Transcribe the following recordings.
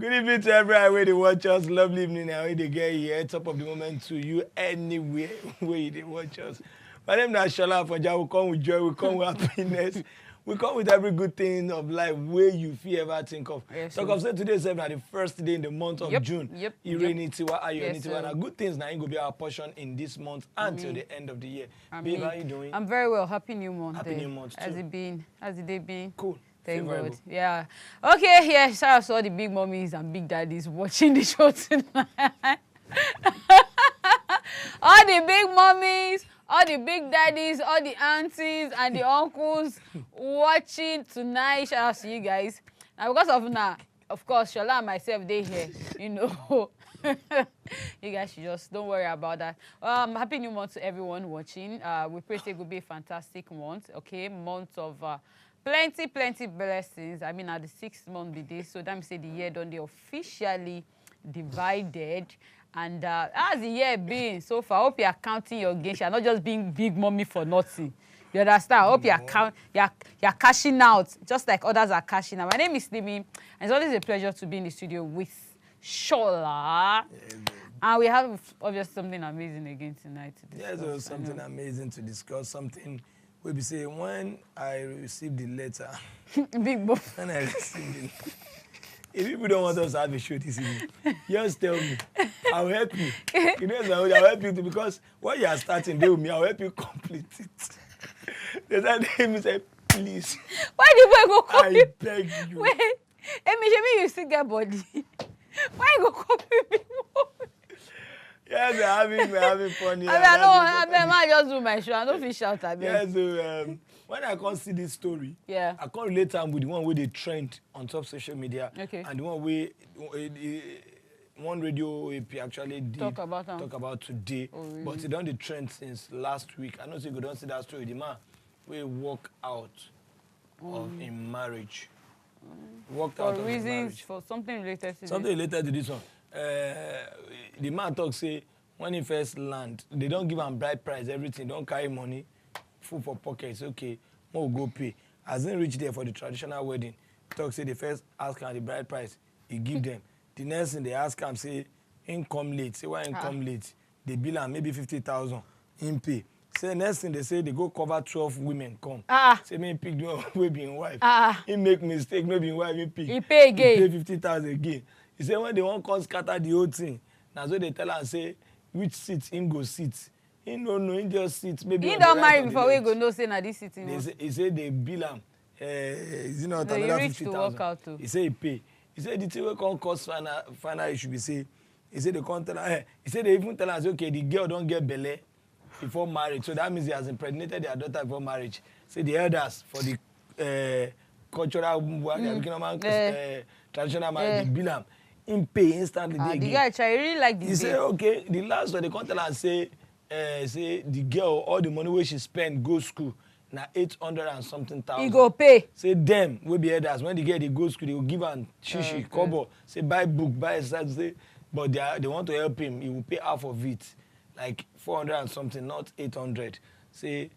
Good evening to everyone where they watch us. Lovely evening now. Where they get here. Top of the moment to you anywhere where they watch us. My name is Shola Afonja. We come with joy. We come with happiness. We come with every good thing of life where you feel ever think of. Yes, Talk of say today is the first day in the month of June. Yep. Now good things now going to be our portion in this month until the end of the year. Babe, how you doing? I'm very well. Happy new month. Happy new month too. How's it been? How's the day been? Cool. Thank Favorable. God. Yeah. Okay, yeah. Shout out to all the big mommies and big daddies watching the show tonight. All the big mommies, all the big daddies, all the aunties and the uncles watching tonight. Shout out to you guys. Now because of now, of course, Shola and myself, they here, you know. You guys should just don't worry about that. Happy new month to everyone watching. We pray it will be a fantastic month. Okay, month of plenty blessings. I mean, at the 6th month be this, so that means the year done they officially divided. And how's the year been so far? I hope you are counting your gains. You're not just being big mommy for nothing. You understand? I hope you're cashing out, just like others are cashing out. My name is Nimi, and it's always a pleasure to be in the studio with Shola. And we have obviously something amazing again tonight to discuss. Yes, there was something amazing to discuss. Something we'll be saying when I received the letter. Big boy. When I received it. If people don't want us to have a show this evening, just tell me. I'll help you. You know, I'll help you too, because what you are starting there with me, I'll help you complete it. There's that name you say, please. Why the boy go copy? I beg you. Wait, Emi, you still get body. Why you go copy me? Yes, we're having fun here. I might just do my show. I don't feel shout at me. Yeah, so when I can't see this story, yeah, I can't relate them with the one where they trend on top social media. Okay. And the one where one radio AP actually did talk about today. Oh, really? But it done the trend since last week. I know you don't see that story. The man will walk out of in marriage. Walked out of reasons, marriage. for something related to Something related to this one. The man talk say when he first land, they don't give him bride price, everything, don't carry money, food for pockets, okay, we'll go pay. As they reach there for the traditional wedding, talk say they first ask him the bride price, he give them. The next thing they ask him, say, income late. Say, why income late? They bill him maybe 50,000 in pay. Say, next thing they say, they go cover 12 women come. Say, me pick the one wey be him wife. He make mistake, no be him wife, he pick. He pay again. He pay 50,000 again. He say, when they want to scatter the whole thing, now so they tell her, say, which seat him go sit. He no know, he just sit. Maybe he don't marry before we go know say na this sitting. He say they bill him. Is it not no, another he reach 50,000? He say he pay. He say the thing wey come cost final issue be say. He say they come tell her. He say they even tell her say okay the girl don't get belle before marriage, so that means he has impregnated their daughter before marriage. Say the elders for the cultural traditional marriage they bill him. Him pay instantly. The guy try really like this. He say okay the last one they come tell her say the girl all the money where she spend go school. Now 800 and something thousand. He go pay. Say them will be elders when they get the go school they will give am shishi kobo. Say buy book buy exercise. Say but they want to help him. He will pay half of it, like 400 and something, not 800. Say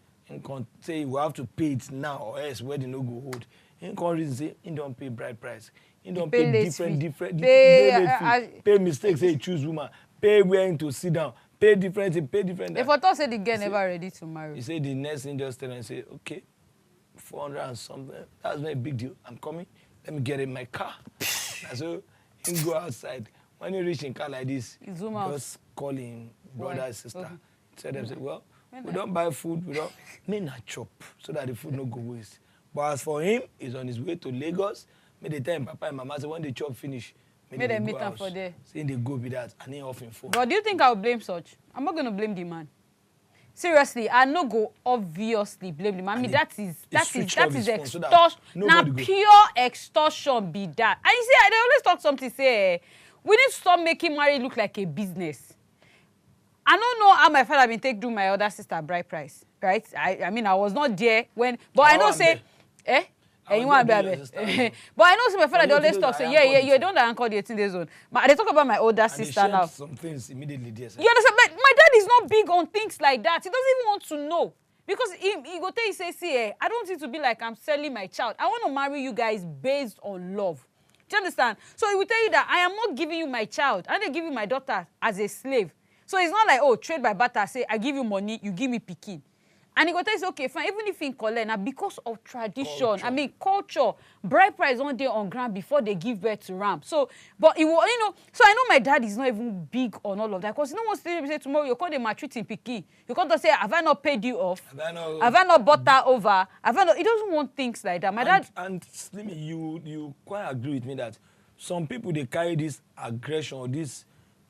say you will have to pay it now or else wedding no go hold. In reason say he don't pay bride price. He don't pay different pay mistakes. Say choose woman. Pay where to sit down. Pay different. If I thought say the girl never ready to marry. He said the next thing just tell him say, okay, 400 and something. That's not a big deal. I'm coming. Let me get in my car. And so he go outside. When he reach in car like this, he zoom out. Just call him brother and sister. Okay. Tell them say, well, we don't buy food. We don't may not chop so that the food no go waste. But as for him, he's on his way to Lagos. May they tell him papa and mama say when the chop finish. May they meet him for there. Saying they go with that and he off in phone. But do you think I'll blame such? I'm not going to blame the man. Seriously, I no go obviously blame the man. I mean, that is extortion. Now pure extortion be that. And you see, they always talk something say, we need to stop making marriage look like a business. I don't know how my father been take do my other sister bride price, right? I mean, I was not there when, but I know say, and you want to be but I know my father they always talk say you don't anchor the 18 days old. But they talk about my older sister now. Some things immediately there. You understand? But my dad is not big on things like that. He doesn't even want to know. Because he go tell you say, see, I don't want it to be like I'm selling my child. I want to marry you guys based on love. Do you understand? So he will tell you that I am not giving you my child. I dey give you my daughter as a slave. So it's not like, oh, trade by barter, say I give you money, you give me pikin. And he go tell you, okay, fine, even if in collect, now because of tradition, Culture. I mean, culture, bride price one day on ground before they give birth to ram. So, but it will, you know, so I know my dad is not even big on all of that, because you know what say tomorrow, you call the maturity in pikin. You can't say, have I not paid you off? Have I not bought that over? Have I not, he doesn't want things like that. My dad. And Slimy, you quite agree with me that some people, they carry this aggression or this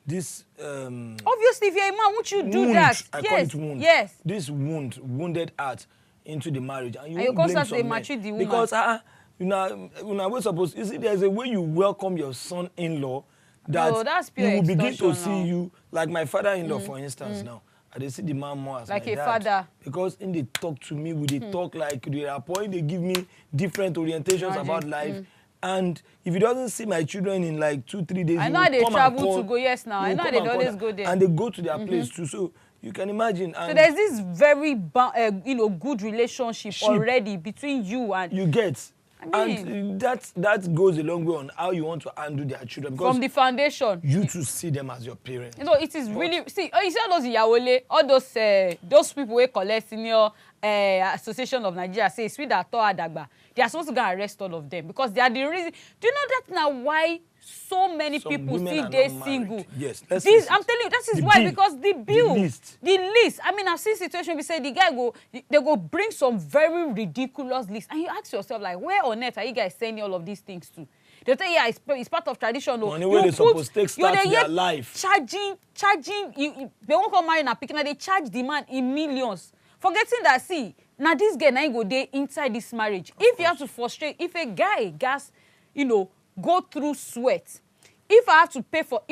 Obviously, if you're a man, won't you do wound, that? I yes. call it wound. Yes. This wounded heart into the marriage, and you And you won't blame constantly some men. maltreat the woman. Because we're supposed. You see, there's a way you welcome your son-in-law that No, that's pure he will begin to extortion see now. you like my father-in-law, for instance. Now, I dey see the man more as Like my a dad, father. because in they talk to me, we they talk like they are point. They give me different orientations Imagine. about life. And if he doesn't see my children in like 2-3 days, I he know will they come travel and call, to go, yes, now. he I will know come they and call always them, go there. and they go to their place too. So you can imagine. And So there's this very good relationship already between you and you get. I mean, And that goes a long way on how you want to handle their children, because from the foundation. you to see them as your parents. You know, it is really, see, you see all those Iyawole, all those people who collect senior Association of Nigeria, say sweet that Adagba, they are supposed to go and arrest all of them, because they are the reason. Do you know that now why so many Some people women still are they not single? married. Yes, let's This, face I'm it. telling you, that is The why, bill, because the bill, the list. I mean, I've seen situations we say the guy they go bring some very ridiculous list, and you ask yourself like, where on earth are you guys sending all of these things to? They say, yeah, it's part of tradition. No, Money where they supposed to take start their life. Charging. They won't come marry na pikin, they charge the man in millions. Forgetting that, see, now this girl now go there inside this marriage. If you have to frustrate, if a guy gas, go through sweat. If I have to pay for,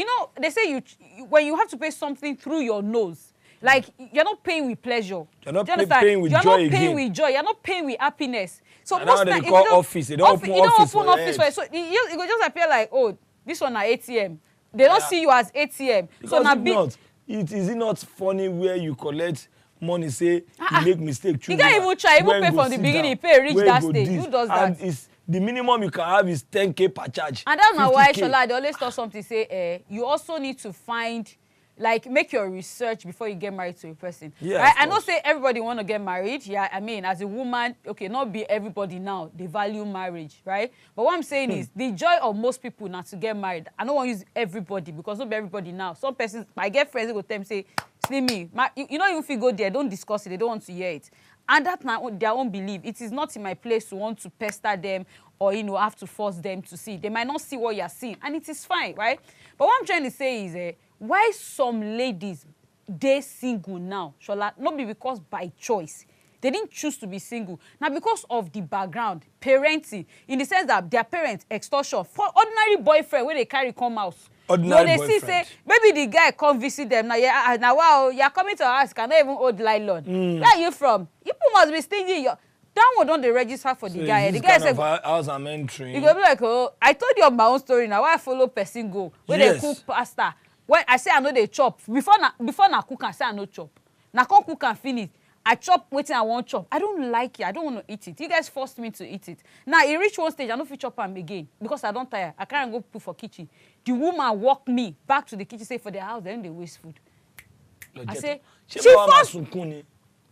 they say when you have to pay something through your nose, like you're not paying with pleasure. You're not Do you understand? paying with you're joy not again. paying with joy. You're not paying with happiness. So And most now they times, call office. They don't open office for your head. So it will just appear like, oh, this one at ATM. They don't see you as ATM. Because so now if not, is it not funny where you collect money, say you make mistake, you can't even try, even pay from the beginning, pay reach that stage. Who does that? And it's the minimum you can have is 10K per charge. And that's not why 50K. Shola, they always talk something, say, you also need to find, like, make your research before you get married to a person. Yeah, right? of I know course. say everybody want to get married. Yeah, I mean, as a woman, okay, not be everybody now, they value marriage, right? But what I'm saying is, the joy of most people now to get married, I don't want to use everybody, because not be everybody now. Some persons, I get friends who go tell me, say, Slimy, you know, if you go there, don't discuss it, they don't want to hear it. And that's not their own belief. It is not in my place to want to pester them or, have to force them to see. They might not see what you're seeing, and it is fine, right? But what I'm trying to say is, why some ladies, they single now, Shola, not be because by choice. They didn't choose to be single. Now, because of the background, parenting, in the sense that their parents, extortion, for ordinary boyfriend, where they carry come house. Ordinary they boyfriend. see, say, maybe the guy come visit them. Now, wow, you're coming to our house, cannot even hold nylon. Where are you from? People must be stingy. That one don't they register for the So guy. is The this guy kind said, of house I'm entering. you go be like, oh, I told you of my own story now. Why I follow person go? When Yes. they cook pasta. When I say I know they chop. Before na cook, I say I no chop. Now come cook and finish. I chop waiting I want chop. I don't like it. I don't want to eat it. You guys forced me to eat it. Now it reach one stage, I don't fit chop am again because I don't tire. I can't go put for kitchen. The woman walk me back to the kitchen, say for their house, then they waste food. I say, she forced.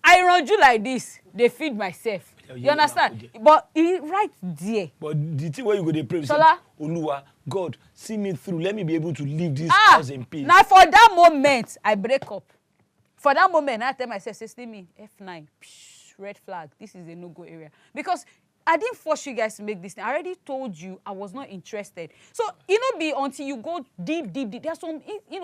I run you like this. They feed myself. You understand? But he right there. But the thing where you go to pray, say, Shola, Oluwa, God, see me through. Let me be able to leave this house in peace. Now for that moment, I break up. For that moment, I tell myself, say, Slimy, F9, psh, red flag. This is a no-go area. Because I didn't force you guys to make this thing. I already told you I was not interested. So, be until you go deep. There's some,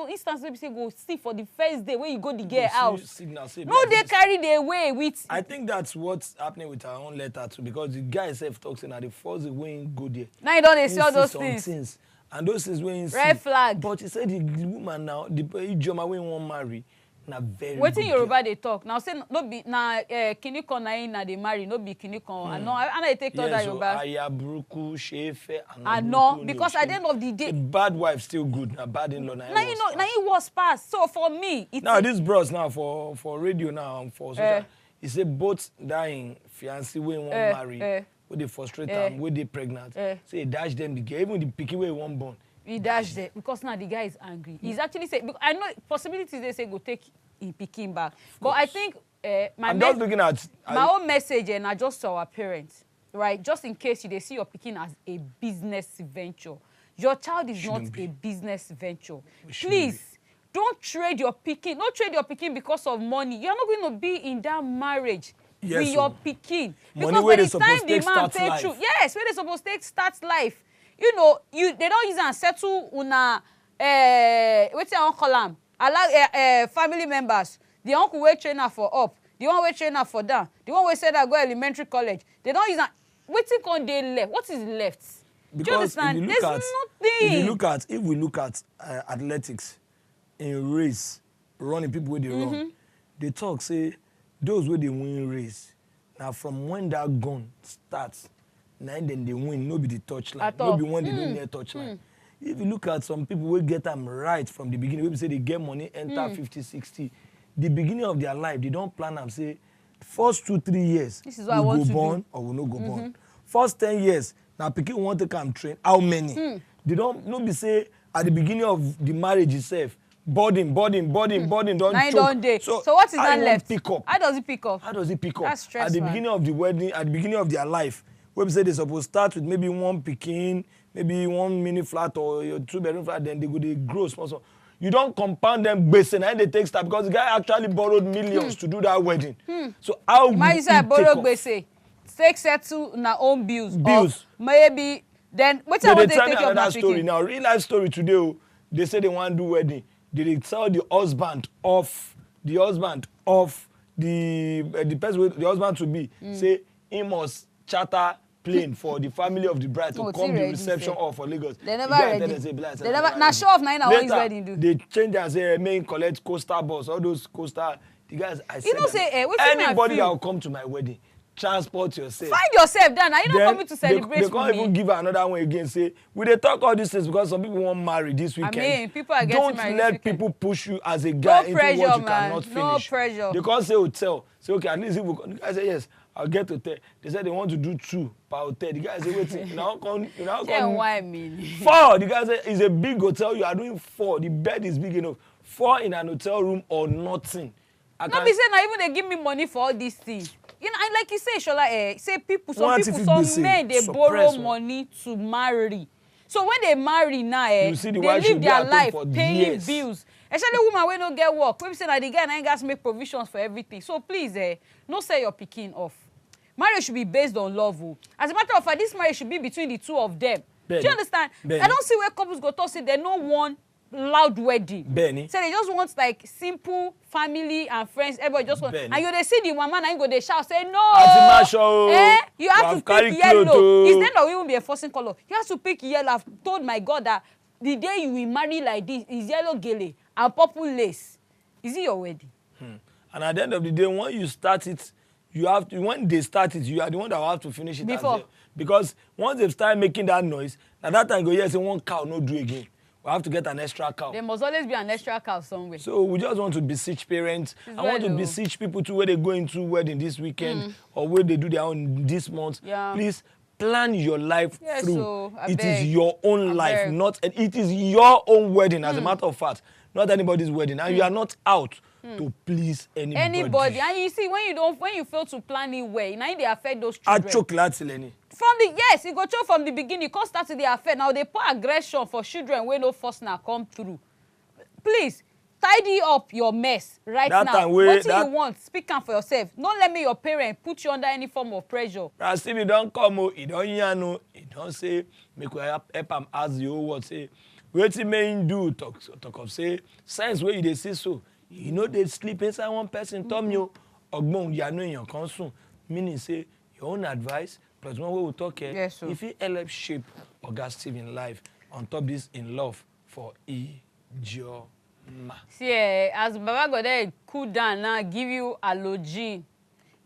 instances where you say, go see for the first day when you go the girl house. No, they carry the away with. I think that's what's happening with our own letter too, because the guy self talks and at the first way he go there. Now you don't see all those things. And those things when you see. Red flag. But he said the woman now, the Ijoma when won't marry. Na very Wetin Yoruba dey talk now, say no be na kinikon na him na dey marry, no be kinikon. I know I take all that Yoruba. Aya buruku shefe no, because at the end of the day, a bad wife still good, na bad in law na. Now it was past. So for me, it's now this bros now for radio now and for social, he say both dying fiancé wey wan marry wey dey frustrate am wey dey pregnant say he dash them the girl even the pikin wey he wan born. He dash them because now the guy is angry. He's actually saying, because I know possibilities they say go take him picking back, but I think I'm just looking at my own message and just to our parents, right? Just in case they see your picking as a business venture, your child is not a business venture. Please don't trade your picking. Don't trade your picking because of money. You're not going to be in that marriage with your picking because by the time the man pay through, yes, when they supposed to start life. You know, they don't use and settle una what's your uncle am? Family members. The uncle will train her for up, the one will train her for down, the one will say that go elementary college. They don't use that. Waiting on they left. What is left? Because do you understand? There's nothing. If we look at athletics in race, running people where they run, they talk say those where they win race. Now from when that gun starts. Now then they win, no be the touchline, no be when they don't near touchline. If you look at some people who get them right from the beginning, people say they get money, enter 50, 60. The beginning of their life, they don't plan and say, first 2-3 years, this is what I want to born do. or we no go born. First 10 years, now people want to come train. How many? They don't no be say at the beginning of the marriage itself, burden, don't choke. So what is that left? Pick up. How does it pick up? How does it pick up? That's stressful. At the beginning of the wedding, at the beginning of their life, we say they supposed to start with maybe one pikin, maybe one mini flat or your 2-bedroom flat, then they go they grow small. You don't compound them based on they take start because the guy actually borrowed millions to do that wedding. So how will you say I borrow gbese, take settle na own bills. Maybe then what's they what they they take another your story now. Real life story today. They say they want to do wedding. They tell the husband of the person with the husband to be say he must charter plane for the family of the bride to come to the reception hall for Lagos. They never ready. They never. Now show off now. What is wedding do? They change and say main collect coastal bus. All those coastal. The guys I said. You know say anybody that will come to my wedding, transport yourself. Find yourself then. Are you not coming to celebrate? They can't even give another one again. Say we they talk all these things because some people want marry this weekend. I mean, people are getting married. Don't let people push you as a guy into what you cannot finish. No pressure. They can't say hotel. Say okay, at least if we. The guy say yes. I'll get hotel. They said they want to do 2 per hotel. The guy say wait, now come. Yeah, why I mean? 4. The guy say it's a big hotel. You are doing 4. The bed is big enough. 4 in an hotel room or nothing. Not be saying now even they give me money for all these things. You know, and like you say, Shola, say people, some men they borrow money to marry. So when they marry now, they live their life paying bills. Especially women when don't get work. When we say that the guy ain't got to make provisions for everything. So please, no say you're picking off. Marriage should be based on love. As a matter of fact, this marriage should be between the two of them. Benny. Do you understand? Benny. I don't see where couples go to say they no one loud wedding. Benny. So they just want like simple family and friends. Everybody just want. Benny. And they see the woman and go they shout say no. You have to pick yellow. Instead of even be enforcing color, you have to pick yellow. I've told my God that the day you will marry like this is yellow gele and purple lace. Is it your wedding? And at the end of the day, when you start it, you have to. When they start it, you are the one that will have to finish it. Before. Because once they start making that noise, at that time go yes, one cow no do again. We have to get an extra cow. There must always be an extra cow somewhere. So we just want to beseech parents. I want to beseech people too where they go into wedding this weekend or where they do their own this month. Yeah. Please plan your life through. So, it is your own life, not it is your own wedding. As a matter of fact, not anybody's wedding, and you are not out to please anybody. And you see, when you fail to plan it well, now they affect those children. I choke lots, Lenny. You go choke from the beginning. You can't start to the affect. Now they put aggression for children when no force now come through. Please tidy up your mess right now. What do you want? Speak up for yourself. Don't let me your parent put you under any form of pressure. As if you don't come, you don't hear no, you don't say make we help am ask the whole world say wetin may do talk of say sense where you dey see so. You know they sleep inside one person tummy o ogbon you know yan kan soon meaning say your own advice plus one way we talk here if you help shape Oga Steve in life on top this in love for Ijoma. See as Baba go there cool down now give you halogen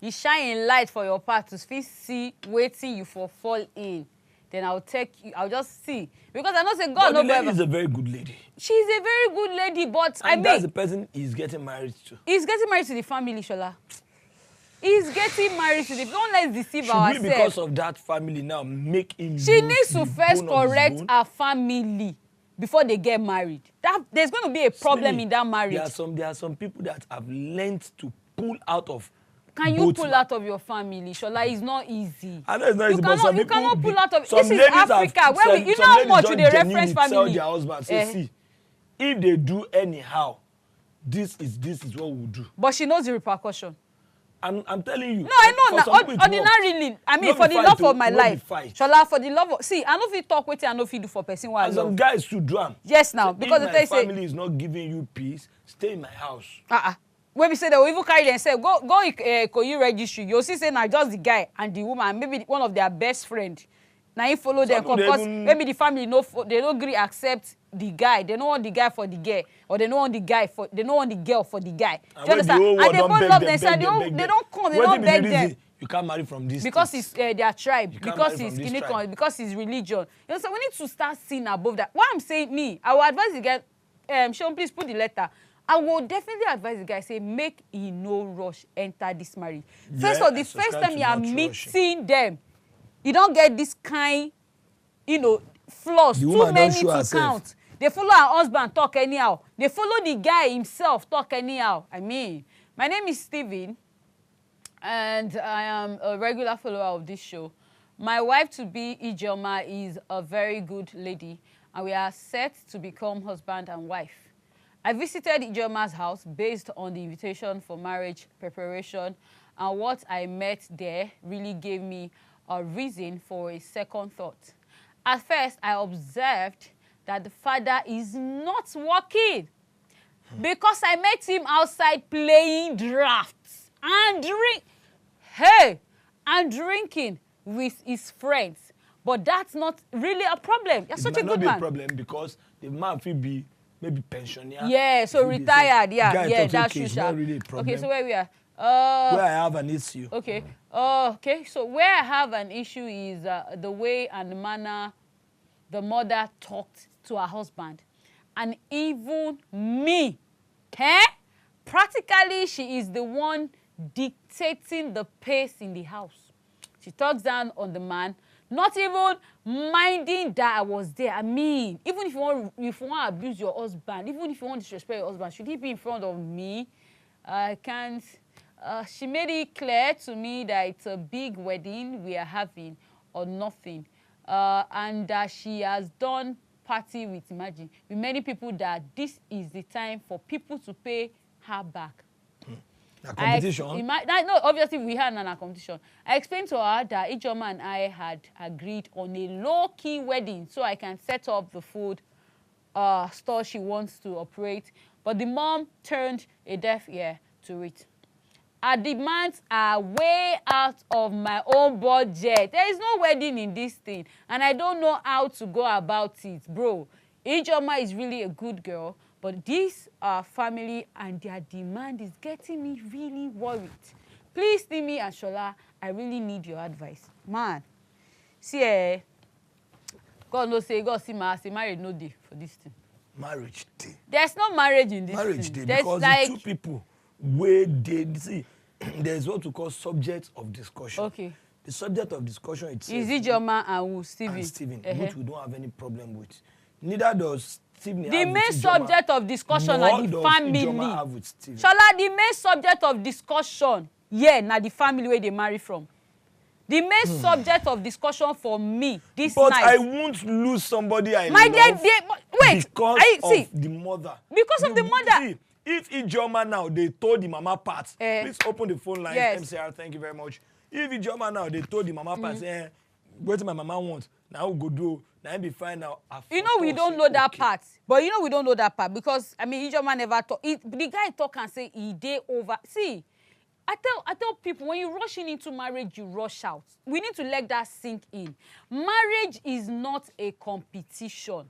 he shine light for your path to see waiting you for fall in. Then I'll just see. Because I know say God no. The lady is a very good lady. She's a very good lady, but and I mean that's the person he's getting married to. He's getting married to the family, Shola. He's getting married to the. Don't let's deceive ourselves. Should we, because of that family now, make him? She needs to first correct her family before they get married. There's going to be a problem in that marriage. There are some people that have learned to pull out of. Can you pull out of your family, Shola? It's not easy. I know it's not easy, but some you cannot pull out of. This is Africa. Where you know how much they reference family. Tell their husband, say, see, if they do anyhow, this is what we'll do. But she knows the repercussion. I'm telling you. No, I know now. Ordinarily, I mean, for the love of my life, Shola, for the love of. See, I know if you talk with you, I know if you do for person while. And some guys should drum. Yes, now because if my family is not giving you peace, stay in my house. When we say they will even carry themselves, go Koyi registry. You'll see say now just the guy and the woman, maybe one of their best friend. Now you follow them because maybe the family they don't agree accept the guy. They don't want the guy for the girl, or they don't want the girl for the guy. Do you understand? And they both love themselves. They don't come. They don't beg them. You can't marry from this because it's their tribe, because it's clinical, because it's religion. You know, so we need to start seeing above that. What I'm saying, I will advise the guy. Sean, please put the letter. I will definitely advise the guy, say, make he no rush enter this marriage. First of all, the first time you are meeting them, you don't get this kind, flaws, too many to count. They follow her husband talk anyhow. They follow the guy himself talk anyhow. I mean, my name is Steven, and I am a regular follower of this show. My wife-to-be, Ijoma, is a very good lady, and we are set to become husband and wife. I visited Ijoma's house based on the invitation for marriage preparation, and what I met there really gave me a reason for a second thought. At first, I observed that the father is not working because I met him outside playing drafts and drinking with his friends. But that's not really a problem. You're such a good man. It might not be a problem because the man will be maybe pensioner. Yeah, so retired. Yeah, that's true. It's not really a problem. Okay, so where we are? Where I have an issue. Okay. Okay, so where I have an issue is the way and the manner the mother talked to her husband. And even me, practically she is the one dictating the pace in the house. She talks down on the man, not even minding that I was there. I mean, even if you want to abuse your husband, even if you want to disrespect your husband, should he be in front of me? I can't. She made it clear to me that it's a big wedding we are having or nothing. And that she has done party with many people, that this is the time for people to pay her back. A competition? No, obviously we had a competition. I explained to her that Ijoma and I had agreed on a low-key wedding so I can set up the food store she wants to operate. But the mom turned a deaf ear to it. Her demands are way out of my own budget. There is no wedding in this thing, and I don't know how to go about it, bro. Ijoma is really a good girl, but this family and their demand is getting me really worried. Please, Timi and Shola, I really need your advice. Man, see, God knows, God see marriage no day for this thing. Marriage day. There's no marriage in this marriage thing. Day, because like, the two people where they see, there's what we call subject of discussion. Okay. The subject of discussion itself is Ijoma and Steven. And Steven, which we don't have any problem with. Neither does Steven. The main subject of discussion are the family. Shola, the main subject of discussion, na the family where they marry from. The main subject of discussion for me this night. But I won't lose somebody I love. Wait, because of the mother. Because of the mother. See, if Ijoma now, they told the mama part, please open the phone line, MCR, thank you very much. If Ijoma now, they told the mama part, what my mama wants, now we'll go do, now be fine now. We don't know that part. But we don't know that part because, Ijoma never talk. The guy talk and say, he day over. See, I tell people, when you rush into marriage, you rush out. We need to let that sink in. Marriage is not a competition.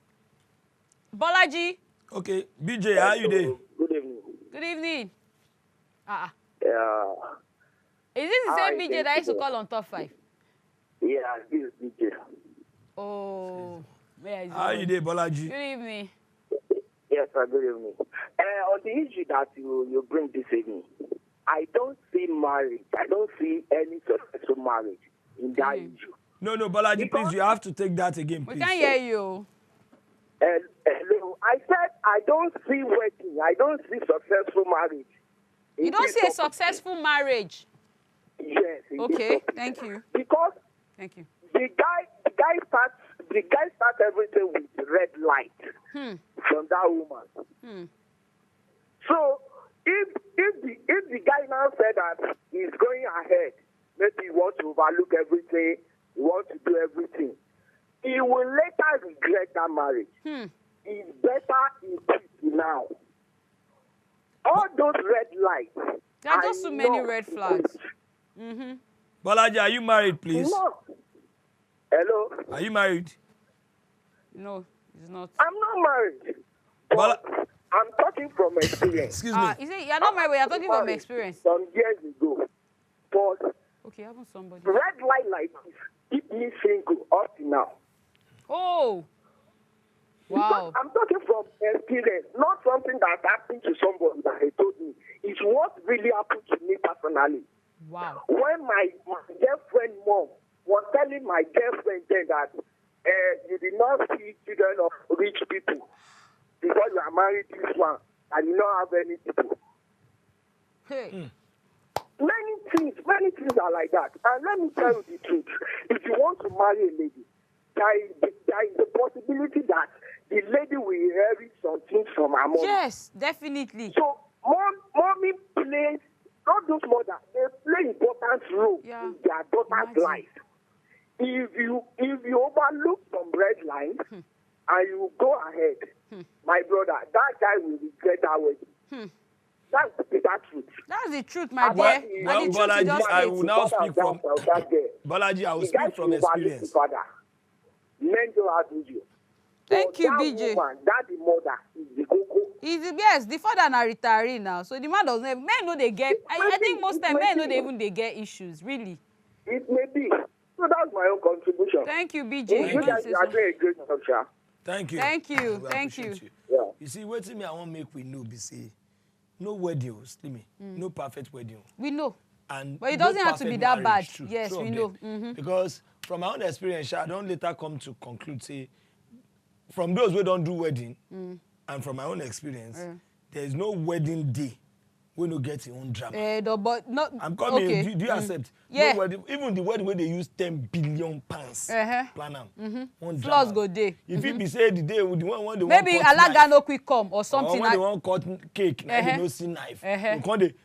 Bolaji. Okay, BJ, how are you there? Good evening. Good evening. Yeah. Is this the same BJ that I used to call on Top 5? Yeah, this is BJ. Oh, where is how are you there, Bolaji? Good evening. Yes, sir, good evening. On the issue that you bring this evening, I don't see marriage. I don't see any successful marriage in that issue. No, Balaji, please, you have to take that again, please. We can't hear you. Hello. I said I don't see wedding. I don't see successful marriage. You don't see a successful marriage? Yes. Okay, thank you. Because thank you. The guy starts everything with red light from that woman. So if the guy now said that he's going ahead, maybe he wants to overlook everything, he wants to do everything, he will later regret that marriage. It's better in peace now. All those red lights. There are just so many red flags. Balaji, are you married, please? No. Hello? Are you married? No, he's not. I'm not married. But I'm talking from experience. Excuse me. You say you're not married, you're talking from experience. Some years ago. But okay, haven't somebody. Red light like this keep me single up to now. Oh. Wow. Because I'm talking from experience, not something that happened to somebody that he told me. It's what really happened to me personally. Wow. When my girlfriend mom was telling my girlfriend then that you did not see children of rich people because you are married this one and you don't have any people. Hey. Many things are like that. And let me tell you the truth. If you want to marry a lady, there is a possibility that the lady will inherit something from her mom. Yes, definitely. So mommy plays, not those mothers, they play important role in their daughter's life. If you overlook some red lines and you go ahead, my brother, that guy will regret that wedding. That's the truth. That's the truth, my dear. Well, Balaji, I will now speak from Balaji. I will speak from experience. Men don't have to do. Thank you, BJ. That the mother is the cocoa. Yes, the father na retiree now, so the man doesn't. Men know they get. I think most time men know they get issues. Really. It may be. So that's my own contribution. Thank you, BJ. You guys are doing a great job, sir. Thank you. Thank you. Thank you. Yeah. You see, what me I want make we know be say, no wedding, no perfect wedding. We know. And but it doesn't no have to be that bad. True, yes, true we know. Because from my own experience, I don't later come to conclude, say, from those who don't do wedding, and from my own experience, there is no wedding day we no get your own drama. No, but not. I'm coming. Okay. Do you accept? Yeah. No wedding, even the wedding where they use 10 billion pounds. Plan them. Flaws go day. If it be say the day with the one they maybe alaga no quick come or something. Or when they want cut cake, now they no see knife.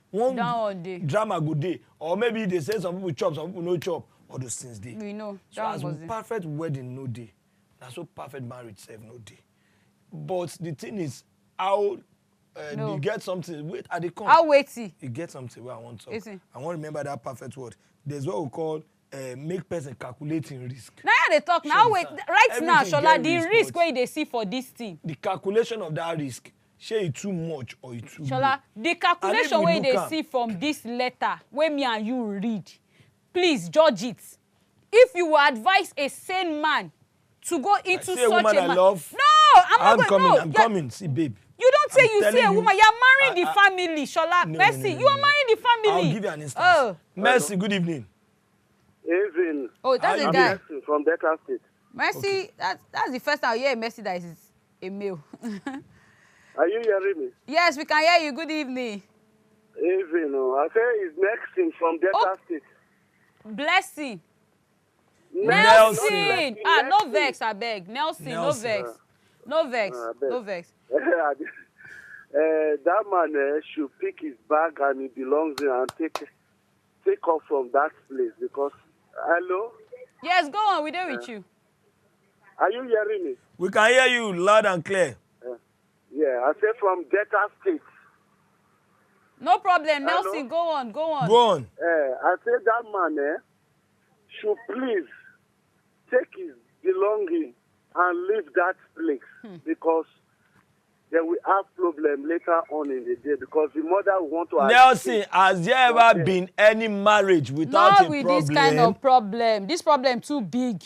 One day drama go day. Or maybe they say some people chop, some people no chop. All those things day. We know. So as perfect wedding no day. That's so perfect marriage save no day. But the thing is, how you get something. Wait, at the come. How weighty? You get something where I want to. I want to remember that perfect word. There's what we call make person calculating risk. Now they talk. Now wait. Right now, Shola, the risk where they see for this thing. The calculation of that risk. Shey it too much or it too Shola, the calculation where they see from this letter, where me and you read, please judge it. If you would advise a sane man to go into such a woman I love. No, I'm not coming. No, I'm coming. See, babe. You don't say you see a woman. You're marrying the family, Shola. Mercy, you are marrying the family. I'll give you an instance. Mercy, good evening. Evening. Oh, that's a guy. Mercy from Delta State. Mercy, that's the first time I hear Mercy that is a male. Are you hearing me? Yes, we can hear you. Good evening. Evening. I say it's Nelson from Delta State. Blessing. Nelson. No vex, I beg. Nelson, no vex. No vex. No vex. That man should pick his bag and he belongs in and take off from that place because, hello? Yes, go on. We're there with you. Are you hearing me? We can hear you loud and clear. Yeah, I say from Delta State. No problem. Nelson, go on. Go on. I say that man should please take his belonging and leave that place because they will have problem later on in the day because the mother will want to... Nelson, has there ever been any marriage without a problem? Not with this kind of problem. This problem too big.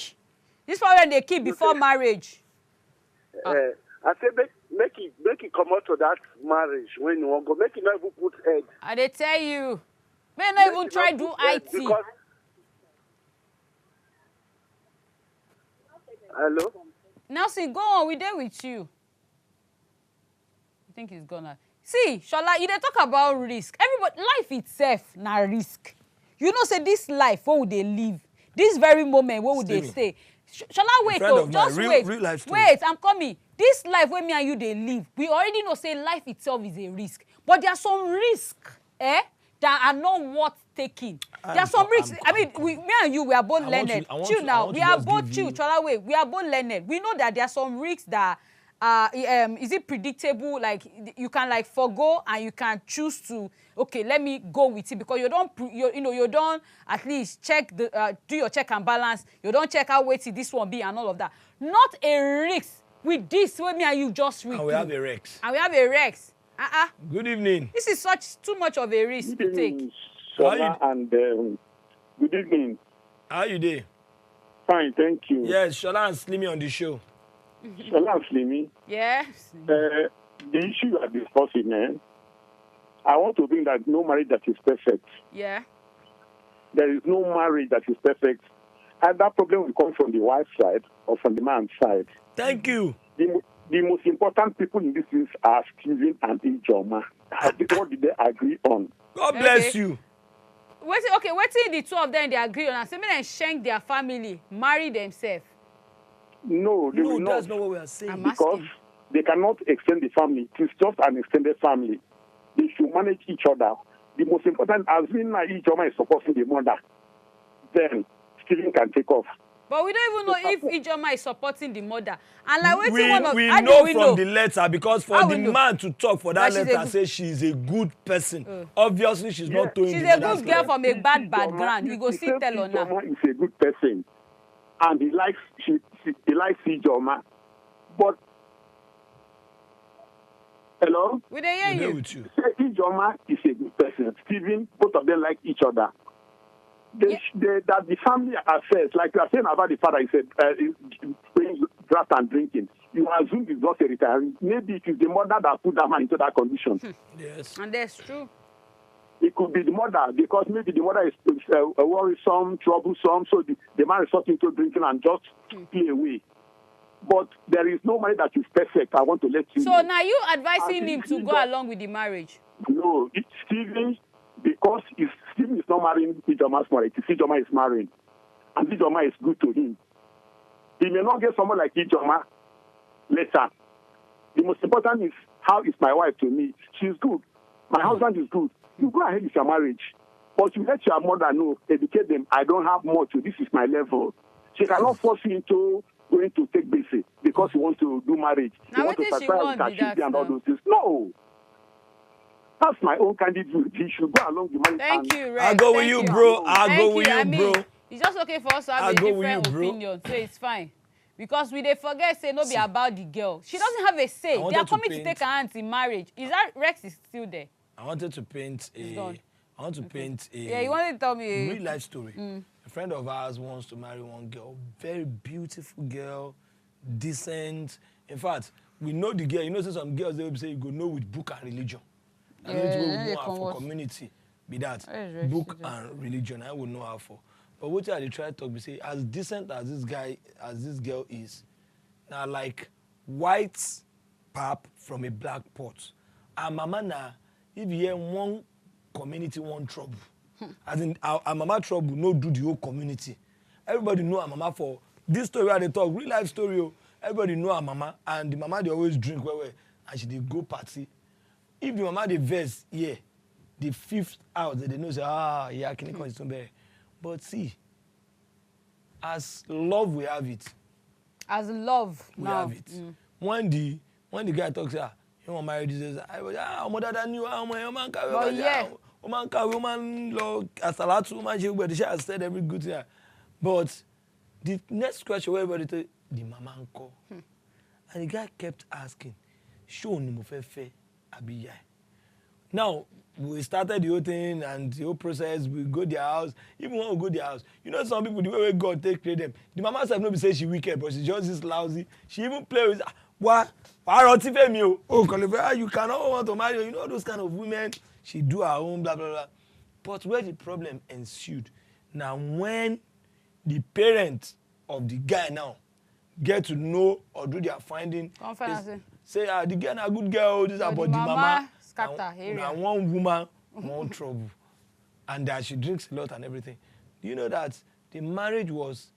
This problem they keep before marriage. I say make it come out to that marriage when you want go. Make it not even put head. I dey tell you, may not even try do IT. Because... Hello. Nelson, go on. We there with you. I think he's gonna. See, Shola, you dey talk about risk. Everybody, life itself na risk. You know, say this life, what would they live? This very moment, what would they stay? Shola, wait, oh, just wait. Wait, I'm coming. This life where me and you they live, we already know say life itself is a risk. But there are some risks, that are not worth taking. There are some risks. I mean, me and you, we are both learned. Chill now. We are both chill. Shola, wait. We are both learned. We know that there are some risks that is it predictable? Like you can like forgo and you can choose to let me go with it because you don't at least check the do your check and balance. You don't check how weighty this one be and all of that. Not a risk with this way me and you just read. And we have a Rex. And we have a Rex. Good evening. This is too much of a risk to take. Shola and good evening. How you doing? Fine, thank you. Yes, Shola and Slimy on the show. Shola and Slimy. Yes. The issue you are discussing, I want to bring that no marriage that is perfect. Yeah. There is no marriage that is perfect. And that problem will come from the wife's side or from the man's side. Thank you. The most important people in this is are Stephen and Ijoma. What did they agree on? God bless you. Wait till the two of them they agree on and say, they shank their family, marry themselves. No, they will not. That's not what we are saying. Because they cannot extend the family. It is just an extended family. They should manage each other. The most important, as when Ijoma is supporting the mother, then Stephen can take off. But we don't even know if Ijoma is supporting the mother. And like, we know from the letter because for the man to talk for that letter and say she's a good person. Obviously, she's not doing she's a good girl from a bad background. You go still tell her now. Ijoma is a good person. And he likes Ijoma. But hello? We dey hear you. With you. Ijoma is a good person. Stephen, both of them like each other. That the family affairs, like you are saying about the father, he said, playing draft and drinking. You assume he's not a retiree. Maybe it is the mother that put that man into that condition. Yes. And that's true. It could be the mother, because maybe the mother is worrisome, troublesome, so the man resorting to drinking and just play away. But there is no money that is perfect. I want to let you know. So now you advising him to go along with the marriage? No, it's Stephen, because Stephen is not marrying Ijoma's marriage. Ijoma is marrying. And Ijoma is good to him. He may not get someone like Ijoma later. The most important is, how is my wife to me? She's good. My husband is good. You go ahead with your marriage. But you let your mother know, educate them, I don't have much, this is my level. She cannot force you into going to take basic because you want to do marriage. Now, you want to subscribe with Kashidi and all those things. No. That's my own candidate view. He should go along the marriage. Thank you, Rex. I'll go with you, bro. I'll go with you, bro. It's just okay for us to have a different opinion, so it's fine. Because we dey forget, say, no be about the girl. She doesn't have a say. They are coming to take her hands in marriage. Is that Rex is still there? I wanted to paint a... I want to paint a... Yeah, you wanted to tell me a... real life story. A friend of ours wants to marry one girl. Very beautiful girl. Decent. In fact, we know the girl. You know, some girls, they will say, you go know with book and religion. I know it will know her for community. Be that. Book and religion. I will know her for. But what I try to talk, we say, as decent as this girl is, now like white pap from a black pot. And mama na, if you hear one community, one trouble. As in, our mama trouble, no do the whole community. Everybody know our mama for this story where they talk, real life story. Everybody know our mama, and the mama they always drink well, and she they go party. If the mama they verse, yeah, the fifth out, they know say, yeah, can you come to bear? But see, as love we have it. As love we have it. When the guy talks, you want to marry this, I'm mother than you, I'm a man. But yeah. Woman, asalatu, woman, she has said every good thing. But the next question, everybody told the mama uncle. And the guy kept asking, show ni mo fe abi yai. Now, we started the whole thing and the whole process, we go to their house. Even when we go to their house, you know some people, the way God take care of them. The mama said, no, say she wicked, but she's just this lousy. She even play with, What? You cannot want to marry. You know those kind of women. She do her own blah blah blah. But where the problem ensued, now when the parents of the guy now get to know or do their finding, say the girl na good girl, this about the mama scatter area. Now one woman, one trouble, and that she drinks a lot and everything. Do you know that the marriage was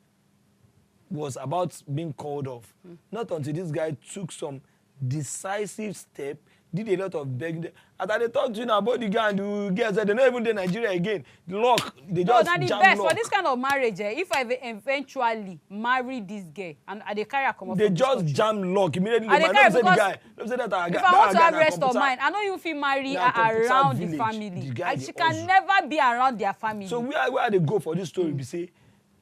about being called off? Not until this guy took some decisive step, did a lot of begging. After they talk to you now about the guy and the girls, they're not even in Nigeria again. The lock, they just jam the best lock. for this kind of marriage, if I eventually marry this girl and they carry a come they just jam lock immediately. And they carry say the guy. If I want to have rest of mind, I know you feel marry around the family. She can never be around their family. So where they go for this story? Be say,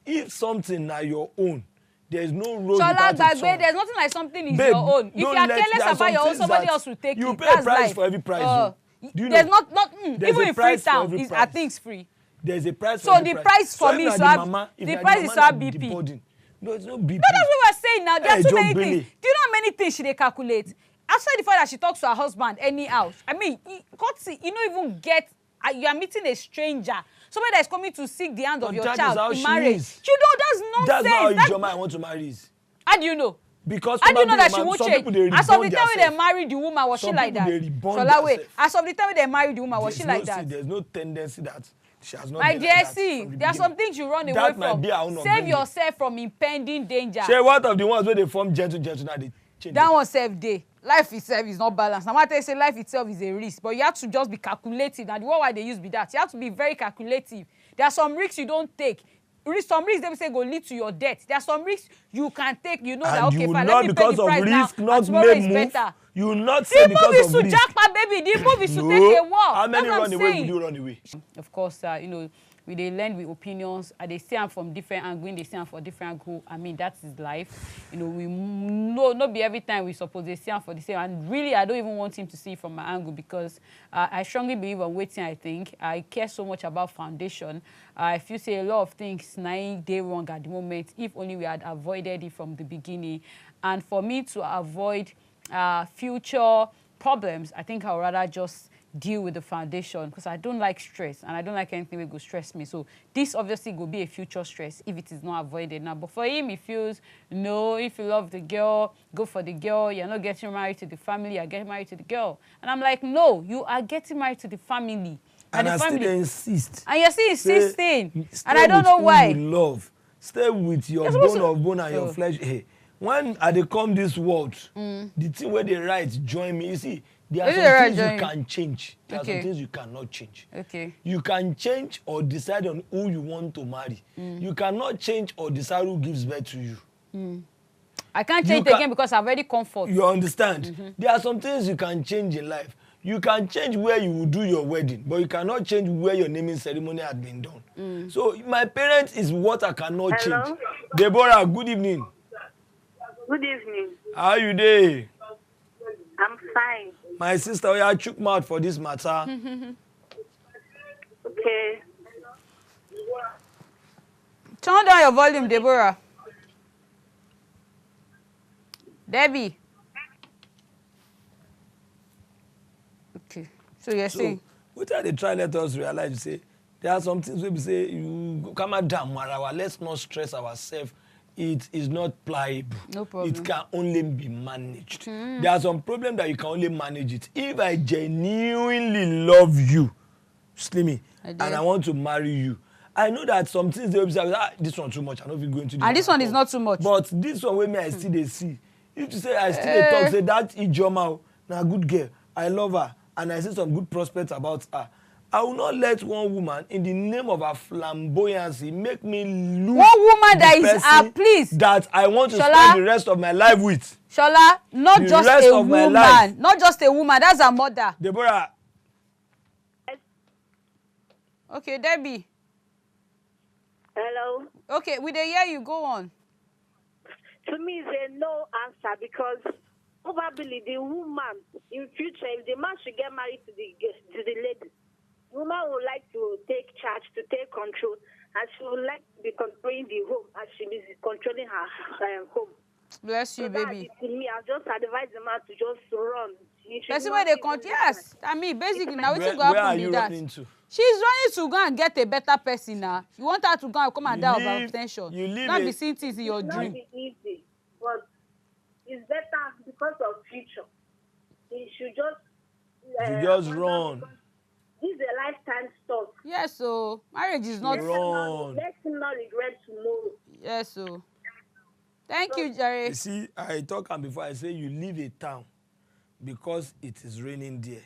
if something na your own, there's no road without its own. there's nothing like something is your own. If you are careless about your own, somebody else will take it. You pay That's a price life. For every price. Do you there's know? not even in Freetown, are things free. There's a price. So the price for me is the price is BP. No, it's not BP. But that's what we're saying now. There are too many Billy. things. Do you know how many things she dey calculate? Outside the fact that she talks to her husband anyhow. I mean, you don't even get. You are meeting a stranger. Somebody that is coming to seek the hand of your child in marriage. You know, that's nonsense. That's how Ijoma I want to marry is. How do you know? Because how do you know that she won't change? As of the time when they themselves. married the woman, was she like that? Shola, wait. As of the time when they married the woman, was she like that? There's no tendency that she has not. My dear, see, there are some things you run away from. Save yourself from impending danger. Say what of the ones where they form gentle now they change. That one self day. Life itself is not balanced. Now, I say life itself is a risk, but you have to just be calculative. And the word why they use be that you have to be very calculative. There are some risks you don't take. Some risks they say go lead to your death. There are some risks you can take. You know that okay, fine, let me pay the price now. And tomorrow is better. You will not say because of risk. The move is to jackpot, baby. The move is to take a walk. How many run away would you run away? Of course, we dey learn with opinions. They see them from different angles. They see them for different angle. I mean, that's his life. We know not be every time we suppose they see him for the same. And really, I don't even want him to see it from my angle because I strongly believe on waiting. I think I care so much about foundation. If you say a lot of things, they wrong at the moment. If only we had avoided it from the beginning, and for me to avoid future problems, I think I would rather just deal with the foundation because I don't like stress and I don't like anything that will stress me. So this obviously will be a future stress if it is not avoided now. But for him, he feels, no, if you love the girl, go for the girl. You're not getting married to the family, you're getting married to the girl. And I'm like, no, you are getting married to the family. And I still insist. And you're still insisting. And I don't know why. You love. Stay with your bone of bone and your flesh. Hey, when they come this world, the thing where they write, join me. You see, there are some things you can change. There are some things you cannot change. Okay. You can change or decide on who you want to marry. You cannot change or decide who gives birth to you. I can't change it again because I've already comfort. You understand? There are some things you can change in life. You can change where you will do your wedding, but you cannot change where your naming ceremony had been done. So my parents is what I cannot change. Deborah, good evening. Good evening. How you doing? I'm fine. My sister, I chook mouth for this matter. Okay. Turn down your volume, Deborah. Debbie. Okay. So you're saying? What are they trying to let us realize? You say, there are some things where we say, you come and down, let's not stress ourselves. It is not pliable. No problem. It can only be managed. There are some problems that you can only manage it. If I genuinely love you, Slimmy, and I want to marry you, I know that some things they will say, this one too much. I don't feel going to this. And this one is not too much. But this one with me, I still they see. If you say I still they talk, say that Ijoma, na good girl, I love her, and I see some good prospects about her. I will not let one woman, in the name of her flamboyancy, make me lose one woman that is please that I want to spend the rest of my life with. Shola, not just a woman, not just a woman. That's her mother. Deborah. Okay, Debbie. Hello. Okay, with the year you go on. To me, it's a no answer because probably the woman in future, if the man should get married to the lady, the woman would like to take charge, to take control, and she would like to be controlling the home as she is controlling her home. Bless you, So that baby. is to me, I just advise the man to just run. He should Person not where they even yes. I mean, basically, now Where, wetin go where are happen you be that. running to? She's running to go and get a better person now. You want her to go and come and You die of leave- hypertension. you leave Not it- be seeing things in your It's not dream. be easy, but it's better because of future. He should just You just abandon run. because this is a lifetime stuff. Yes, so marriage is not. Run. Let him not regret tomorrow. Yes, so. Thank you, Jerry. You see, I talk am before I say you leave a town because it is raining there.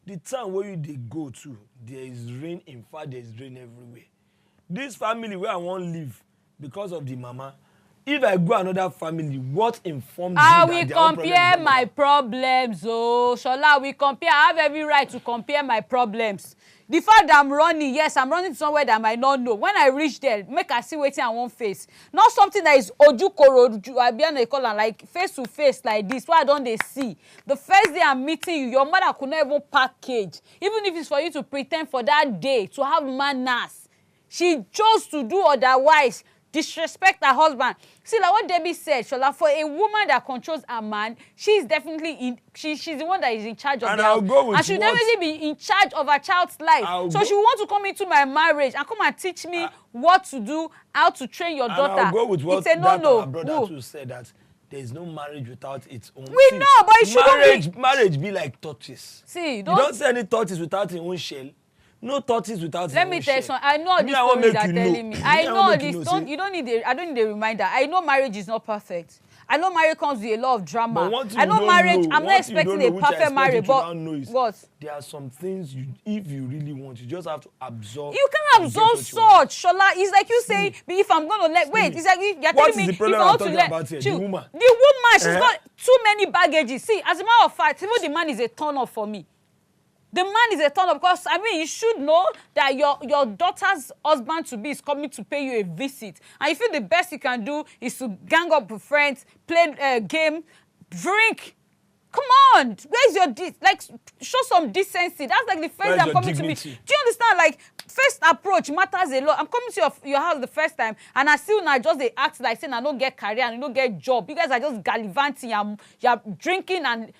The town where you dey go to, there is rain. In fact, there is rain everywhere. This family where I wan live because of the mama, if I go another family, what informs you I that will their own problem compare is my not problems. Oh, Shola, we compare. I have every right to compare my problems. The fact that I'm running, yes, I'm running somewhere that I might not know. When I reach there, make I see wetin I wan face. Not something that is ojukoro, I call am like face to face like this. Why I don dey see? The first day I'm meeting you, your mother could not even package. Even if it's for you to pretend for that day to have manners. She chose to do otherwise. Disrespect her husband. See, like what Debbie said, Shola, for a woman that controls a man, she's definitely she's the one that is in charge of And the I'll house. go with And she'll what? definitely be in charge of her child's life. I'll So go- she want to come into my marriage and come and teach me what to do, how to train your And daughter. I'll go with what It's a that no-no. our brother Who? too said, that there is no marriage without its own. We See, know, but it shouldn't be. marriage be like tortoise. See, You don't see any tortoise without its own shell. No tortoise without its Let own me tell you shell. something. I know all Me, these I wan stories make are you know. telling me. Me, I wan know make this. know, Don't say- you don't need a I don't need a reminder. I know marriage is not perfect. I know marriage comes with a lot of drama. But one thing I you know don't marriage. know, I'm not one thing you expecting don't a know, which I perfect expect marriage, you to but now know is what? there are some things you, if you really want, you just have to absorb. You cannot and get absorb what you want. such, Shola. It's like you saying, if I'm gonna let wait, it's like you're What telling is me the if problem I I'm want to talking let about here? The Chill. woman. The woman, she's Eh? got too many baggages. See, as a matter of fact, even the man is a turn off for me. The man is a turn up because I mean you should know that your daughter's husband to be is coming to pay you a visit, and you feel the best you can do is to gang up with friends, play a game, drink. Come on, where's your like show some decency. That's like the first Where's time I'm your coming dignity? to me. Do you understand? Like first approach matters a lot. I'm coming to your house the first time, and I still now just they act like saying I don't get career and I don't get job. You guys are just gallivanting, you're drinking and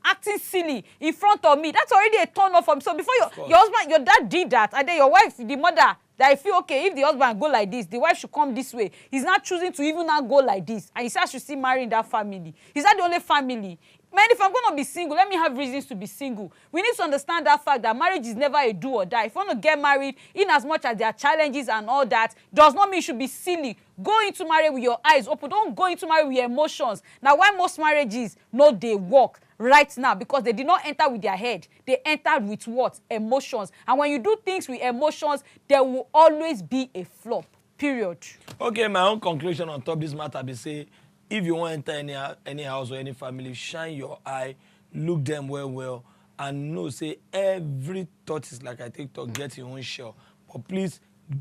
acting silly in front of me. That's already a turn off for me. So before your husband, your dad did that, and then your wife, the mother, that I feel okay if the husband go like this, the wife should come this way. He's not choosing to even now go like this, and he says I should still marry in that family. Is that the only family? Man, if I'm going to be single, let me have reasons to be single. We need to understand that fact that marriage is never a do or die. If you want to get married, in as much as there are challenges and all that, does not mean you should be silly. Go into marriage with your eyes open. Don't go into marriage with your emotions. Now, why most marriages no they work right now? Because they did not enter with their head. They entered with what? Emotions. And when you do things with emotions, there will always be a flop. Period. Okay, my own conclusion on top this matter be say, if you want to enter any house or any family, shine your eye, look them well, and know say every thought is like I take talk, get your own share. But please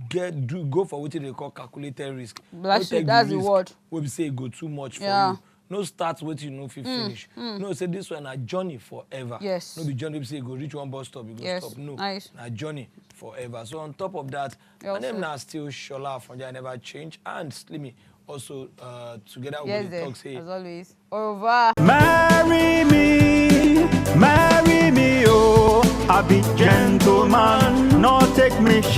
go for what they call calculated risk. Bless No you, take that's the risk word. wey be say e go too much for Yeah. you. No start what you know if you finish. No, say this one a journey forever. Yes. No be journey wey be say you go reach one bus stop, you go Yes, stop. No, nice. na journey forever. So on top of that, You my name also- now still Shola from there, I never change. And Slimmy also together Yes, with the there, talk say as always. Au revoir. Marry me, oh, I be gentleman, not take me shy.